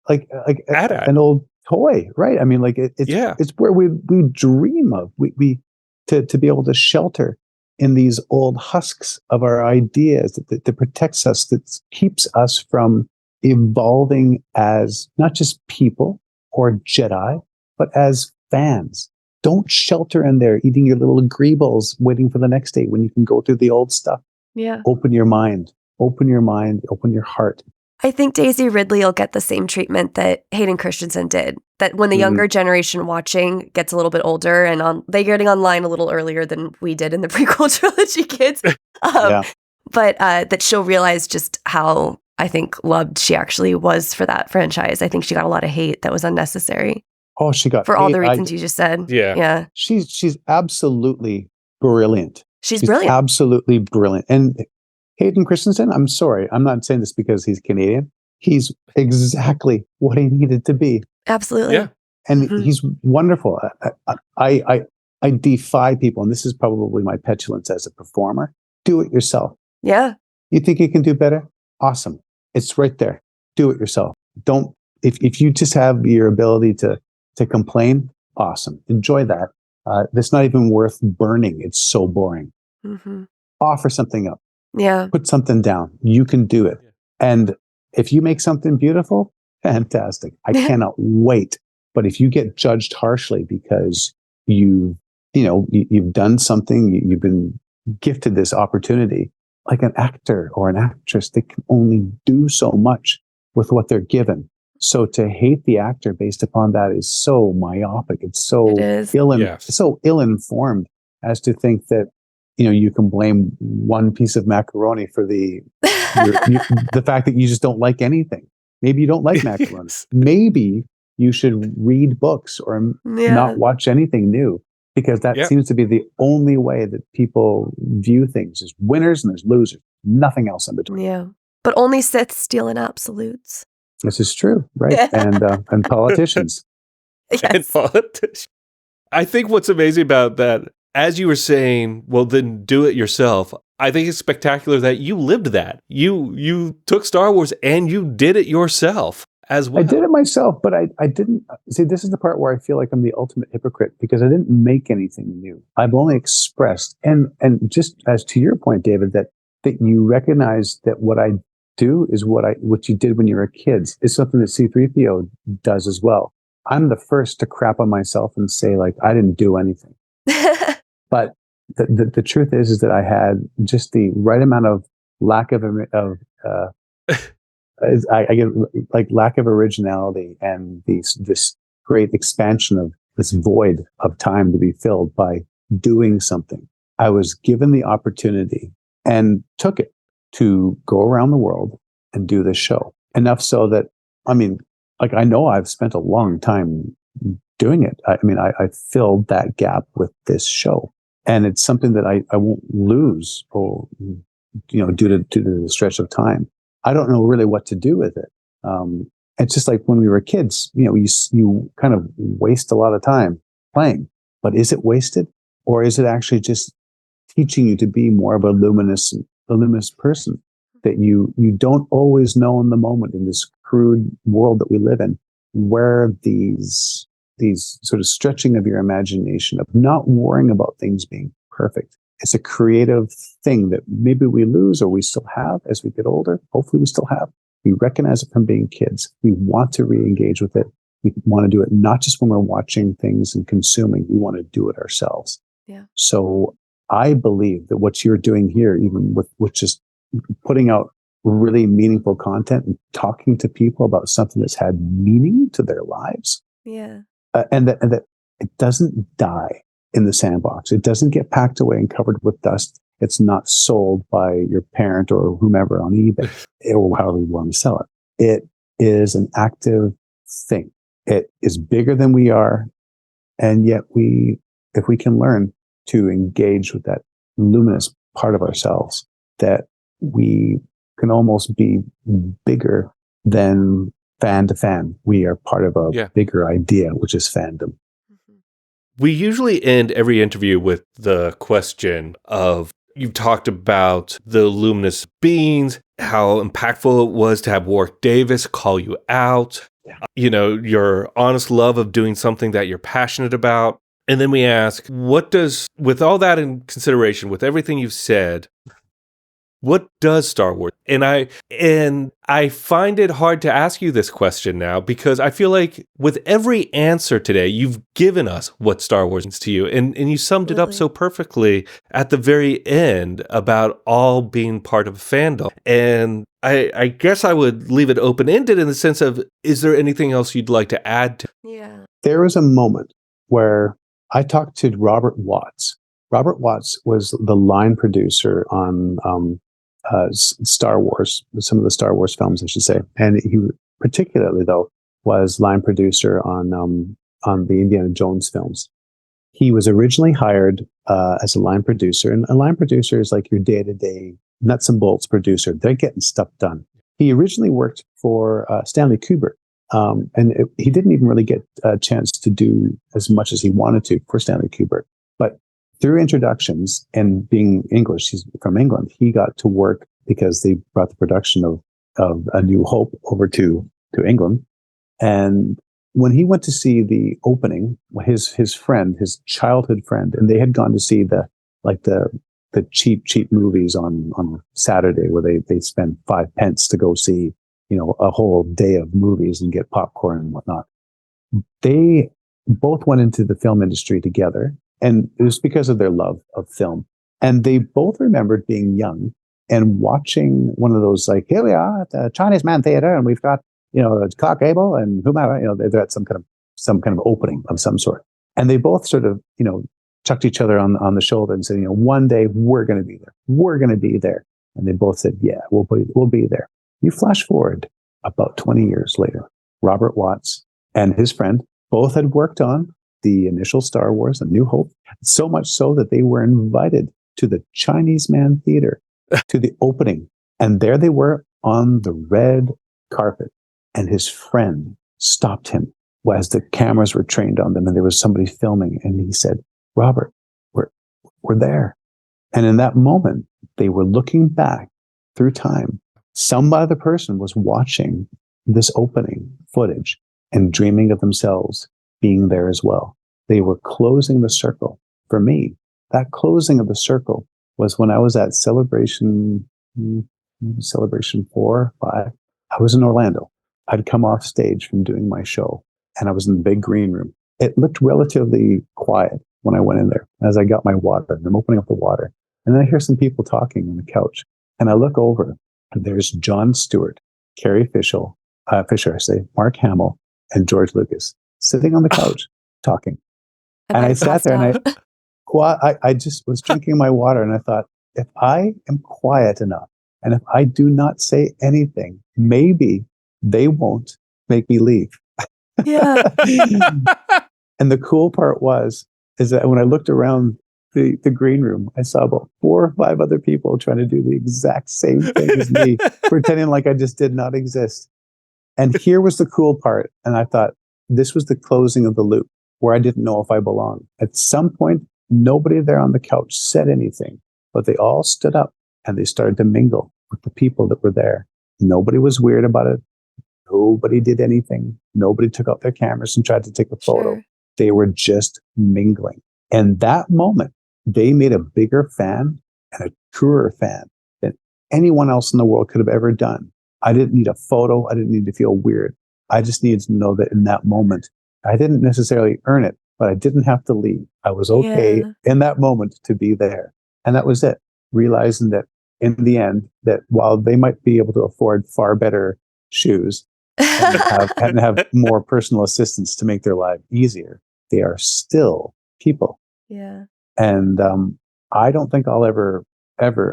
like an old toy, right? I mean, like it's where we dream of. We to be able to shelter in these old husks of our ideas that protects us, that keeps us from evolving as not just people or Jedi, but as fans. Don't shelter in there eating your little greebles, waiting for the next day when you can go through the old stuff. Yeah. Open your mind, open your heart. I think Daisy Ridley will get the same treatment that Hayden Christensen did. That when the younger generation watching gets a little bit older and they're getting online a little earlier than we did in the prequel trilogy, kids. But that she'll realize just how, I think, loved she actually was for that franchise. I think she got a lot of hate that was unnecessary. Oh, she got for all the reasons you just said. Yeah. She's absolutely brilliant. She's brilliant. Absolutely brilliant. And Hayden Christensen, I'm sorry, I'm not saying this because he's Canadian. He's exactly what he needed to be. Absolutely. Yeah. And he's wonderful. I defy people, and this is probably my petulance as a performer. Do it yourself. Yeah. You think you can do better? Awesome. It's right there. Do it yourself. Don't, if you just have your ability to complain, awesome. Enjoy that. It's not even worth burning. It's so boring. Offer something up. Yeah. Put something down. You can do it. And if you make something beautiful, fantastic. I cannot wait. But if you get judged harshly because you've done something, you've been gifted this opportunity, like an actor or an actress, they can only do so much with what they're given. So to hate the actor based upon that is so myopic. It's so ill-informed as to think that, you can blame one piece of macaroni for the fact that you just don't like anything. Maybe you don't like macaroni. Maybe you should read books or not watch anything new, because that seems to be the only way that people view things. There's winners and there's losers. Nothing else in between. Yeah. But only Siths deal in absolutes. This is true, right? And politicians. Yes. And politicians. I think what's amazing about that, as you were saying, well, then do it yourself. I think it's spectacular that you lived that. You took Star Wars and you did it yourself as well. I did it myself, but I didn't. See, this is the part where I feel like I'm the ultimate hypocrite, because I didn't make anything new. I've only expressed, and just as to your point, David, that you recognize that what I do is what you did when you were kids is something that C-3PO does as well. I'm the first to crap on myself and say, like, I didn't do anything. But the truth is that I had just the right amount of lack of I get like lack of originality and this great expansion of this void of time to be filled by doing something. I was given the opportunity and took it to go around the world and do this show. Enough so that, I mean, like, I know I've spent a long time doing it. I mean, I filled that gap with this show. And it's something that I won't lose, or, due to the stretch of time. I don't know really what to do with it. It's just like when we were kids, you kind of waste a lot of time playing, but is it wasted, or is it actually just teaching you to be more of a luminous person that you don't always know in the moment, in this crude world that we live in, where these sort of stretching of your imagination, of not worrying about things being perfect. It's a creative thing that maybe we lose, or we still have as we get older. Hopefully we still have. We recognize it from being kids. We want to re-engage with it. We want to do it not just when we're watching things and consuming. We want to do it ourselves. Yeah. So I believe that what you're doing here, even with just putting out really meaningful content and talking to people about something that's had meaning to their lives. Yeah. And that it doesn't die in the sandbox. It doesn't get packed away and covered with dust. It's not sold by your parent or whomever on eBay or however you want to sell it. It is an active thing. It is bigger than we are. And yet if we can learn to engage with that luminous part of ourselves, that we can almost be bigger than fan to fan. We are part of a bigger idea, which is fandom. We usually end every interview with the question of, you've talked about the luminous beings, how impactful it was to have Warwick Davis call you out, your honest love of doing something that you're passionate about. And then we ask, with all that in consideration, with everything you've said, what does Star Wars? And I find it hard to ask you this question now, because I feel like with every answer today, you've given us what Star Wars means to you. And you summed it up so perfectly at the very end about all being part of a fandom. And I guess I would leave it open-ended in the sense of, is there anything else you'd like to add to? Yeah. There was a moment where I talked to Robert Watts. Robert Watts was the line producer on Star Wars, some of the Star Wars films, I should say. And he particularly, though, was line producer on the Indiana Jones films. He was originally hired as a line producer, and a line producer is like your day-to-day nuts and bolts producer. They're getting stuff done. He originally worked for Stanley Kubrick, he didn't even really get a chance to do as much as he wanted to for Stanley Kubrick. But through introductions and being English, he's from England, he got to work because they brought the production of A New Hope over to England. And when he went to see the opening, his friend, his childhood friend, and they had gone to see the cheap movies on Saturday, where they spend 5 pence to go see, a whole day of movies and get popcorn and whatnot. They both went into the film industry together, and it was because of their love of film. And they both remembered being young and watching one of those, like, here we are at the Chinese Man Theater, and we've got, Clark Gable and whomever, they're at some kind of opening of some sort. And they both sort of, chucked each other on the shoulder and said, one day we're going to be there. We're going to be there. And they both said, yeah, we'll be there. You flash forward about 20 years later, Robert Watts and his friend both had worked on the initial Star Wars, A New Hope, so much so that they were invited to the Chinese Man Theater to the opening. And there they were on the red carpet. And his friend stopped him as the cameras were trained on them and there was somebody filming. And he said, Robert, we're there. And in that moment, they were looking back through time. Some other person was watching this opening footage and dreaming of themselves being there as well. They were closing the circle. For me, that closing of the circle was when I was at Celebration 4, 5. I was in Orlando. I'd come off stage from doing my show, and I was in the big green room. It looked relatively quiet when I went in there as I got my water. And I'm opening up the water. And then I hear some people talking on the couch. And I look over, and there's Jon Stewart, Carrie Fisher, Mark Hamill, and George Lucas sitting on the couch talking. And I sat there and I just was drinking my water, and I thought, if I am quiet enough and if I do not say anything, maybe they won't make me leave. Yeah. And the cool part is that when I looked around the green room, I saw about 4 or 5 other people trying to do the exact same thing as me, pretending like I just did not exist. And here was the cool part. And I thought this was the closing of the loop where I didn't know if I belonged. At some point, nobody there on the couch said anything, but they all stood up and they started to mingle with the people that were there. Nobody was weird about it. Nobody did anything. Nobody took out their cameras and tried to take a photo. Sure. They were just mingling. And that moment, they made a bigger fan and a truer fan than anyone else in the world could have ever done. I didn't need a photo. I didn't need to feel weird. I just needed to know that in that moment, I didn't necessarily earn it, but I didn't have to leave. I was okay in that moment to be there. And that was it. Realizing that in the end that while they might be able to afford far better shoes and have more personal assistance to make their life easier, they are still people. Yeah. And I don't think I'll ever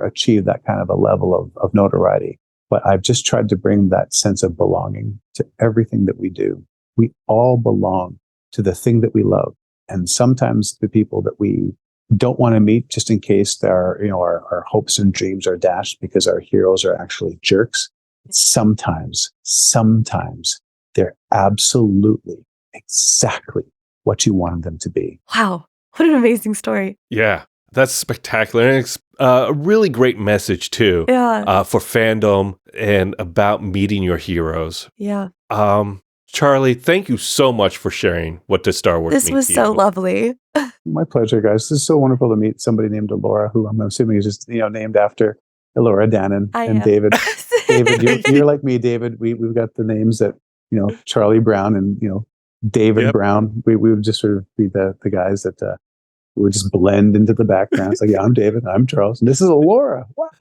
achieve that kind of a level of notoriety. But I've just tried to bring that sense of belonging to everything that we do. We all belong to the thing that we love. And sometimes the people that we don't want to meet, just in case our hopes and dreams are dashed because our heroes are actually jerks. Sometimes they're absolutely exactly what you wanted them to be. Wow. What an amazing story. Yeah, that's spectacular. And it's a really great message, too, for fandom and about meeting your heroes. Yeah. Charlie, thank you so much for sharing what does Star Wars mean to you. This was so lovely. My pleasure, guys. This is so wonderful to meet somebody named Elora, who I'm assuming is just named after Elora Danan and David. David, you're like me, David. We've got the names that Charlie Brown and David Brown. We would just sort of be the guys that we would just blend into the background. It's like, yeah, I'm David, I'm Charles, and this is Elora. What?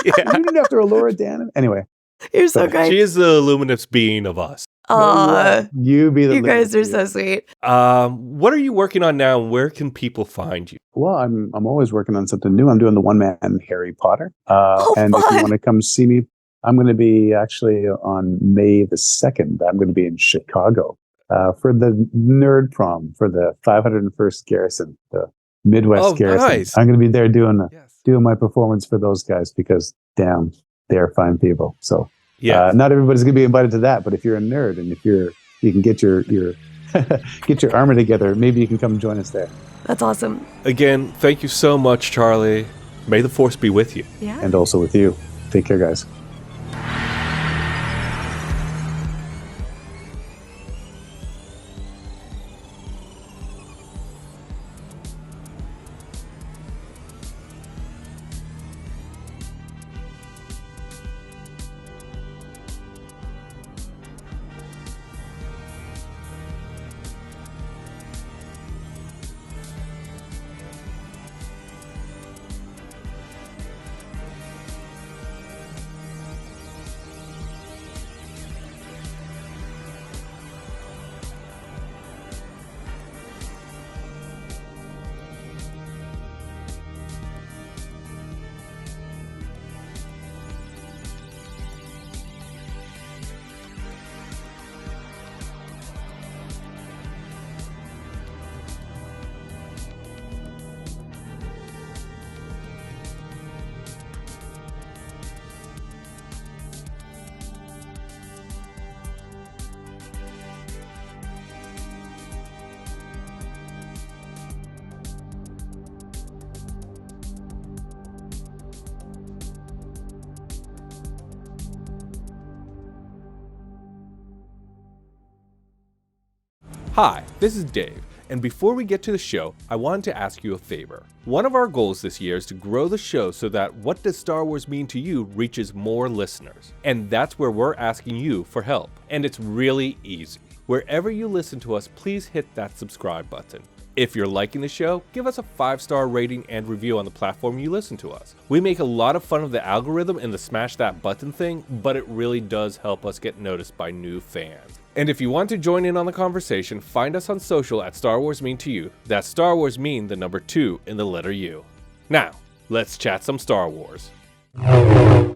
You named after Elora Danan? Anyway, you're so great. She is the luminous being of us. You be the. You guys are so sweet. What are you working on now? And where can people find you? Well, I'm always working on something new. I'm doing the one-man Harry Potter. And fun. If you want to come see me, I'm going to be actually on May the 2nd. I'm going to be in Chicago for the Nerd Prom for the 501st Garrison, the Midwest Garrison. Nice. I'm going to be there doing my performance for those guys because damn, they're fine people. So. Yeah, not everybody's going to be invited to that, but if you're a nerd and if you can get your get your armor together, maybe you can come join us there. That's awesome. Again, thank you so much, Charlie. May the Force be with you. Yeah. And also with you. Take care, guys. Hi, this is Dave, and before we get to the show, I wanted to ask you a favor. One of our goals this year is to grow the show so that What Does Star Wars Mean to You reaches more listeners, and that's where we're asking you for help. And it's really easy. Wherever you listen to us, please hit that subscribe button. If you're liking the show, give us a 5-star rating and review on the platform you listen to us. We make a lot of fun of the algorithm and the smash that button thing, but it really does help us get noticed by new fans. And if you want to join in on the conversation, find us on social at Star Wars Mean to You. That's Star Wars Mean, the number 2 in the letter U. Now, let's chat some Star Wars.